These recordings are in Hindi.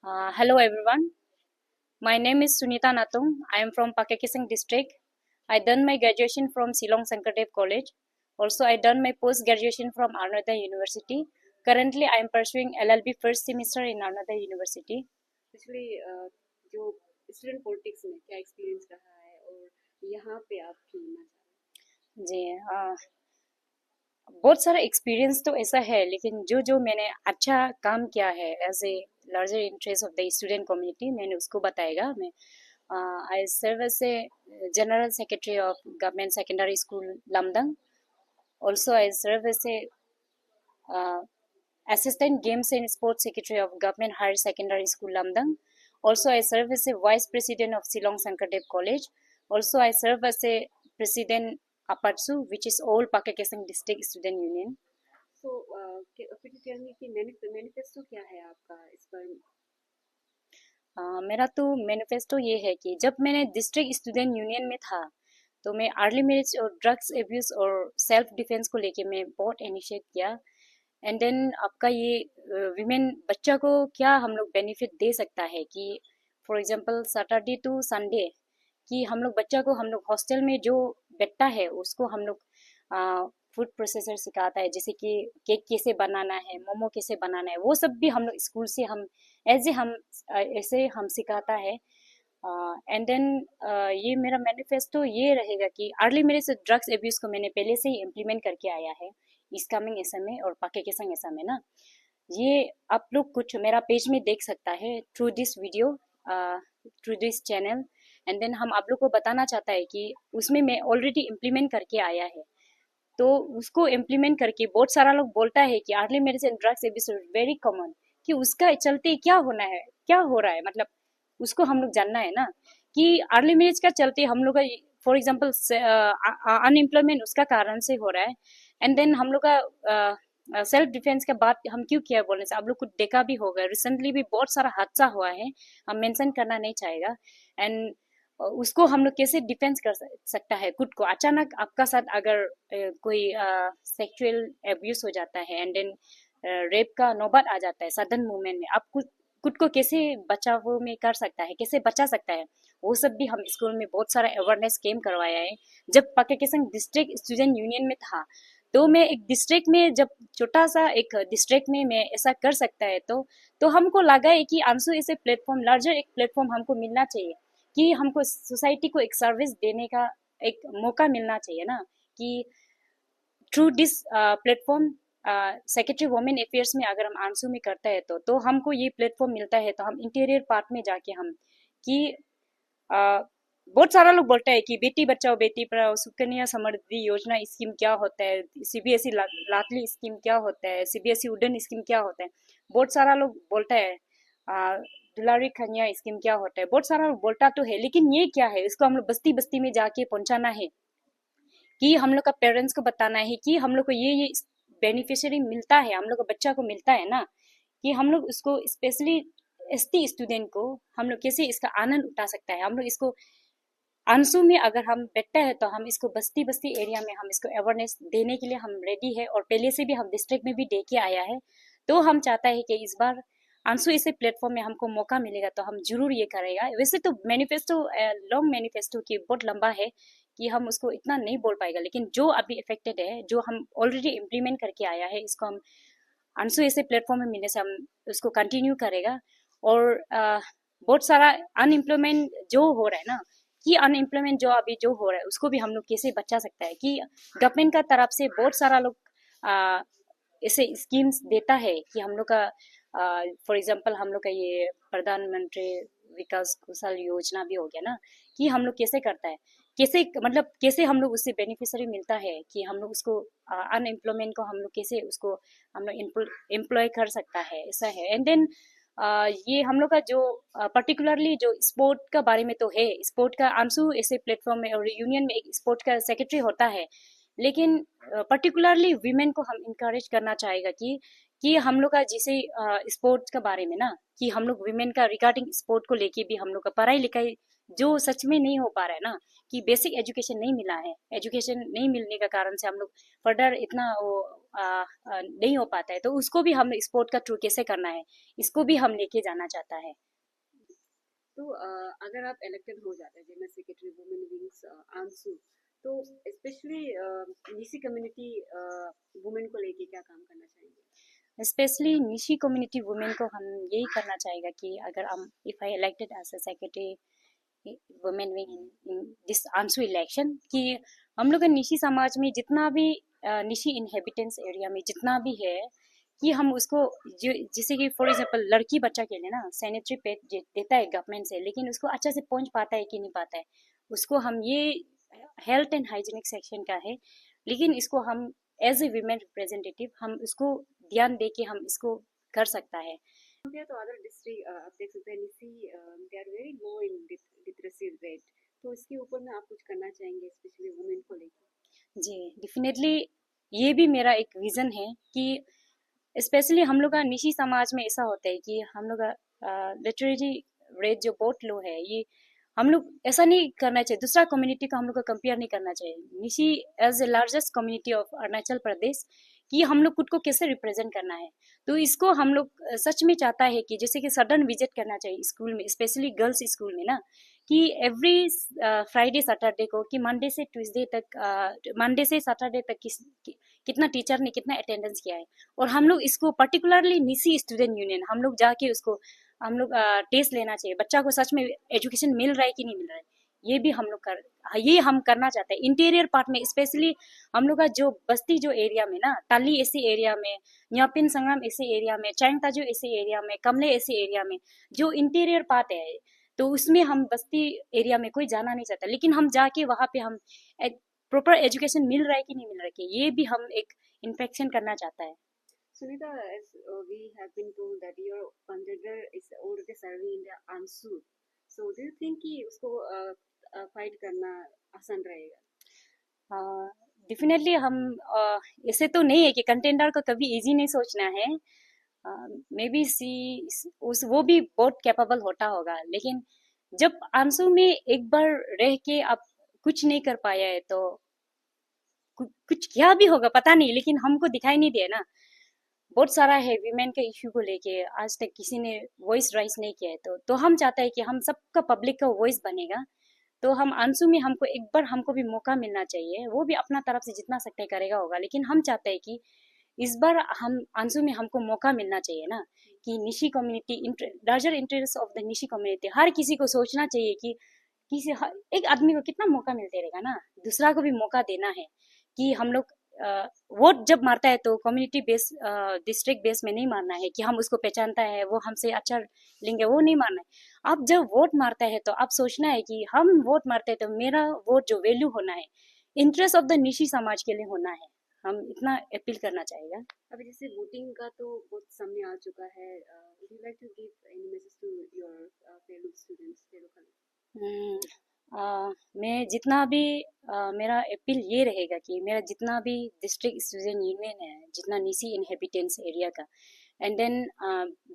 Hello everyone. My name is Sunita Natung. I am from Pakakisang district. I done my graduation from Silong Sankardev College. Also, I done my post graduation from Arnoda University. Currently, I am pursuing LLB first semester in Arnoda University. पिछले जो स्टूडेंट पॉलिटिक्स में क्या एक्सपीरियंस रहा है और यहाँ पे आप क्यों होना चाह जी बहुत सारा एक्सपीरियंस तो ऐसा है, लेकिन जो जो मैंने अच्छा काम किया है as a larger interest of the student community, मैंने उसको बताएगा मैं. I serve as a general secretary of government secondary school Lamdang. Also, I serve as a assistant games and sports secretary of Government Higher Secondary School Lamdang. Also, I serve as a vice president of Silong Sankardev College. Also, I serve as a president APATSU, which is All Pakakesang District Student Union. So could you tell me कि मैनिफेस्टो क्या है आपका इस पर? मेरा तो मैनिफेस्टो ये है कि जब मैंने डिस्ट्रिक्ट स्टूडेंट यूनियन में था, तो मैं अर्ली मैरिज और ड्रग्स एब्यूज और सेल्फ डिफेंस को लेके मैं बहुत इनिशिएट किया. एंड देन आपका ये विमेन बच्चा को क्या हम लोग बेनिफिट दे सकता है कि for example Saturday to Sunday कि हम लोग बच्चा को हम लोग हॉस्टल में जो बैठता है उसको हम लोग फूड प्रोसेसर सिखाता है, जैसे कि केक कैसे बनाना है, मोमो कैसे बनाना है, वो सब भी हम लोग स्कूल से हम एज ए हम ऐसे हम सिखाता है. एंड देन ये मेरा मैनिफेस्टो ये रहेगा कि अर्ली मेरे से ड्रग्स एब्यूज को मैंने पहले से ही इम्प्लीमेंट करके आया है इस कमिंग ऐसा में और पाके के संग ऐसा में ना. ये आप लोग कुछ मेरा पेज में देख सकता है through this video, through this channel. And then हम आप लोग को बताना चाहता है कि उसमें मैं ऑलरेडी इम्प्लीमेंट करके आया है. तो उसको इम्प्लीमेंट करके बहुत सारा लोग बोलता है कि early medicine drugs abuse very common, कि उसका चलते क्या होना है, क्या हो रहा है, मतलब उसको हम लोग जानना है ना कि अर्ली मैरिज का चलते हम लोग का फॉर एग्जांपल अनएम्प्लॉयमेंट उसका कारण से हो रहा है. एंड देन हम लोग का सेल्फ डिफेंस का बात हम क्यों किया बोलने से आप लोग को देखा भी होगा, रिसेंटली भी बहुत सारा हादसा हुआ है, हम मेंशन करना नहीं चाहेगा. एंड उसको हम लोग कैसे डिफेंस कर सकता है खुद को. अचानक आपका साथ अगर कोई सेक्सुअल एब्यूज हो जाता है एंड देन रेप का नौबत आ जाता है सडन मूवमेंट में, आप खुद को कैसे बचाव में कर सकता है, कैसे बचा सकता है, वो सब भी हम स्कूल में बहुत सारा अवेयरनेस कैम्प करवाया है. जब पाकेकेसंग डिस्ट्रिक्ट स्टूडेंट यूनियन में था, तो मैं एक डिस्ट्रिक्ट में जब छोटा सा एक डिस्ट्रिक्ट में मैं ऐसा कर सकता है, तो हमको लगा है कि आंसू ऐसे प्लेटफॉर्म लार्जर एक प्लेटफॉर्म हमको मिलना चाहिए कि हमको सोसाइटी को एक सर्विस देने का एक मौका मिलना चाहिए ना. कि through this platform secretary women affairs में अगर हम आंसू में करते हैं तो हमको ये प्लेटफॉर्म मिलता है, तो हम इंटीरियर पार्ट में जाके हम कि बहुत सारा लोग बोलता है कि बेटी बचाओ बेटी पढ़ाओ सुकन्या समृद्धि योजना स्कीम क्या होता है, सीबीएसई लाडली स्कीम क्या होता है, सीबीएसई उड़न स्कीम क्या होता है. बहुत सारा लोग बोलता है दुलारी कन्या स्कीम क्या होता है, बहुत सारा लोग बोलता तो है, लेकिन ये क्या है, इसको हम लोग बस्ती बस्ती में जाके पहुंचाना है कि हम लोग का पेरेंट्स को बताना है कि हम लोग को ये बेनिफिशियरी मिलता है, हम लोग का बच्चा को मिलता है ना, कि हम लोग उसको स्पेशली एसटी स्टूडेंट को हम लोग कैसे इसका आनंद उठा सकता है. हम लोग इसको आंसू में अगर हम बैठते हैं तो हम इसको बस्ती बस्ती एरिया में हम इसको अवेयरनेस देने के लिए हम रेडी है, और पहले से भी हम डिस्ट्रिक्ट में भी दे के आया है. तो हम चाहता है कि इस बार आंसू इसे प्लेटफॉर्म में हमको मौका मिलेगा तो हम जरूर ये करेगा. वैसे तो मैनिफेस्टो लॉन्ग मैनिफेस्टो की बहुत लंबा है कि हम उसको इतना नहीं बोल पाएगा, लेकिन जो अभी इफेक्टेड है, जो हम ऑलरेडी इम्प्लीमेंट करके आया है, इसको हम आंसू ऐसे प्लेटफॉर्म में मिलने से हम उसको कंटिन्यू करेगा. और बहुत सारा अनएम्प्लॉयमेंट जो हो रहा है ना, कि अनएम्प्लॉयमेंट जो अभी जो हो रहा है उसको भी हम लोग कैसे बचा सकता है, कि गवर्नमेंट का तरफ से बहुत सारा लोग ऐसे स्कीम्स देता है कि हम लोग का फॉर एग्जांपल हम लोग का ये प्रधानमंत्री विकास कौशल योजना भी हो गया ना, कि हम लोग कैसे करता है, कैसे मतलब कैसे हम लोग उससे बेनिफिशियरी मिलता है, कि हम लोग उसको अनएम्प्लॉयमेंट को हम लोग कैसे उसको हम लोग एम्प्लॉय कर सकता है, ऐसा है. एंड देन ये हम लोग का जो पर्टिकुलरली जो स्पोर्ट का बारे में तो है, स्पोर्ट का आंसू ऐसे प्लेटफॉर्म में और यूनियन में एक स्पोर्ट का सेक्रेटरी होता है, लेकिन पर्टिकुलरली वीमेन को हम इंकरेज करना चाहेगा कि हम लोग का जैसे स्पोर्ट्स का बारे में ना, कि हम लोग वीमेन का रिगार्डिंग स्पोर्ट को लेके भी हम लोग का पढ़ाई लिखाई जो सच में नहीं हो पा रहा है ना, कि बेसिक एजुकेशन नहीं मिला है, एजुकेशन नहीं मिलने का कारण से हम लोग फर्दर इतना वो नहीं हो पाता है, तो उसको भी हम स्पोर्ट का थ्रू कैसे करना है, इसको भी हम लेके जाना चाहता है। तो अगर आप इलेक्टेड हो जाते हैं जनरल सेक्रेटरी वुमेन विंग्स आंसू, तो स्पेशली निसी कम्युनिटी वुमेन को लेके क्या काम करना चाहेंगे? स्पेशली निशी कम्युनिटी वुमेन को हम यही करना चाहेगा कि अगर हम if I elected as a secretary women wing in this आंसू इलेक्शन, कि हम लोग का निशी समाज में जितना भी निशी इनहेबिटेंस एरिया में जितना भी है, कि हम उसको जो जैसे कि फॉर एग्जांपल लड़की बच्चा के लिए ना सैनिटरी पैड देता है गवर्नमेंट से, लेकिन उसको अच्छा से पहुंच पाता है कि नहीं पाता है, उसको हम ये हेल्थ एंड हाइजीनिक सेक्शन का है, लेकिन इसको हम एज ए वीमेन रिप्रेजेंटेटिव हम इसको ध्यान दे के हम इसको कर सकता है। कंपेयर टू अदर डिस्ट्रिक्ट आप देख सकते हैं Nyishi they are very low in literacy rate, तो इसके ऊपर में आप कुछ करना चाहेंगे स्पेशली वुमेन को लेकर? जी डेफिनेटली, ये भी मेरा एक विजन है कि स्पेशली हम लोग का निशी समाज में ऐसा होता है कि हम लोग का लिटरेरी रेट जो बहुत लो है, ये हम लोग ऐसा नहीं करना चाहिए, दूसरा कम्युनिटी का हम लोग को कंपेयर नहीं करना चाहिए। Nyishi as a largest community of Arunachal Pradesh, कि हम लोग खुद को कैसे रिप्रेजेंट करना है, तो इसको हम लोग सच में चाहता है कि जैसे कि सडन विजिट करना चाहिए स्कूल में, स्पेशली गर्ल्स स्कूल में ना, कि एवरी फ्राइडे सैटरडे को, कि मंडे से ट्यूसडे तक, मंडे से सैटरडे तक कितना टीचर ने कितना अटेंडेंस किया है, और हम लोग इसको पर्टिकुलरली निसी स्टूडेंट यूनियन हम लोग जाके उसको हम लोग टेस्ट लेना चाहिए, बच्चा को सच में एजुकेशन मिल रहा है कि नहीं मिल रहा है, ये भी हम लोग ये हम करना चाहते हैं इंटीरियर पार्ट में। स्पेशली हम लोग का जो बस्ती जो एरिया में ना, टाली ऐसे एरिया में, न्यापिन संगम ऐसे एरिया में, चैंगताजू ऐसे एरिया में, कमले ऐसे एरिया में, जो इंटीरियर पार्ट है, तो उसमें हम बस्ती एरिया में कोई जाना नहीं चाहता, लेकिन हम जाके वहाँ पे हम प्रॉपर एजुकेशन मिल रहा है कि नहीं मिल रहा है, कि ये भी हम एक इन्फेक्शन करना चाहता है। Sunita, as we have been told that your contender is already serving in the ANSU, so do you think कि उसको फाइट करना आसान रहेगा? डेफिनेटली हम ऐसे तो नहीं है कि कंटेंडर को कभी इजी नहीं सोचना है, मे बी सी उस वो भी बहुत कैपेबल होता होगा, लेकिन जब आंसू में एक बार रह के आप कुछ नहीं कर पाया है, तो कुछ क्या भी होगा पता नहीं, लेकिन हमको दिखाई नहीं दिया ना, बहुत सारा है वीमेन के इश्यू को लेके आज तक किसी ने वॉइस राइज नहीं किया है, तो हम चाहते हैं कि हम सबका पब्लिक का वॉइस बनेगा, तो हम आंसू में हमको एक बार हमको भी मौका मिलना चाहिए, वो भी अपना तरफ से जितना सकते हैं करेगा होगा, लेकिन हम चाहते हैं कि इस बार हम आंसू में हमको मौका मिलना चाहिए ना, कि Nyishi community larger interest of the Nyishi community, हर किसी को सोचना चाहिए कि एक आदमी को कितना मौका मिलते रहेगा ना, दूसरा को भी मौका देना है, कि हम लोग वोट जब मारता है तो कम्युनिटी बेस डिस्ट्रिक्ट बेस में नहीं मारना है कि हम उसको पहचानता है वो हमसे अच्छा लेंगे, वो नहीं मारना है। आप जब वोट मारता है तो आप सोचना है कि हम वोट मारते हैं तो मेरा वोट जो वैल्यू होना है, इंटरेस्ट ऑफ द निशी समाज के लिए होना है, हम इतना अपील करना चाहेगा। अभी जैसे वोटिंग का तो बहुत सामने आ चुका है, would you like to give any message to your fellow students, fellow colleagues? मैं जितना भी मेरा अपील ये रहेगा कि मेरा जितना भी डिस्ट्रिक्ट स्टूडेंट यूनियन है, जितना निसी इनहेबिटेंस एरिया का, and then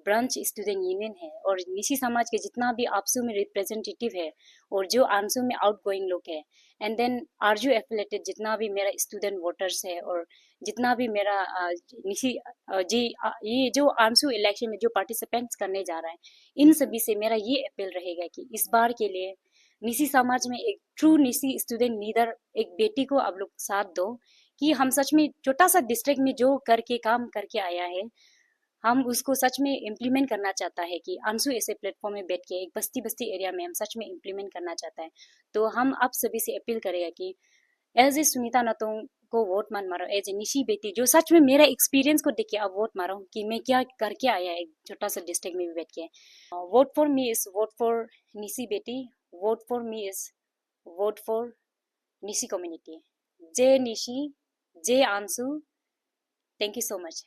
branch student union है, और निसी समाज के जितना भी आपसू में रिप्रेजेंटेटिव है, और जो आंसू में आउट गोइंग लोग है, एंड देन आरजू एफिलेटेड जितना भी मेरा स्टूडेंट वोटर्स है, और जितना भी मेरा निसी जी ये जो आंसू इलेक्शन में जो पार्टिसिपेंट्स करने जा रहा है, इन सभी से मेरा ये अपील रहेगा कि इस बार के लिए निसी समाज में एक ट्रू निसी स्टूडेंट लीडर एक बेटी को आप लोग साथ दो, कि हम सच में छोटा सा डिस्ट्रिक्ट में जो करके काम करके आया है, हम उसको सच में इम्प्लीमेंट करना चाहता है, कि आंसू ऐसे प्लेटफॉर्म में बैठ के एक बस्ती बस्ती एरिया में हम सच में इम्प्लीमेंट करना चाहता है। तो हम आप सभी से अपील करेगा कि एज ए सुनीता नतोंग को वोट मत मारो, एज ए निशी बेटी जो सच में मेरा एक्सपीरियंस को देख के आप वोट मारो, कि मैं क्या करके आया एक छोटा सा डिस्ट्रिक्ट में भी बैठ के। Vote for me is vote for Nyishi बेटी, vote for me is vote for Nyishi community. जय निशी, जय आंसू, थैंक यू सो मच।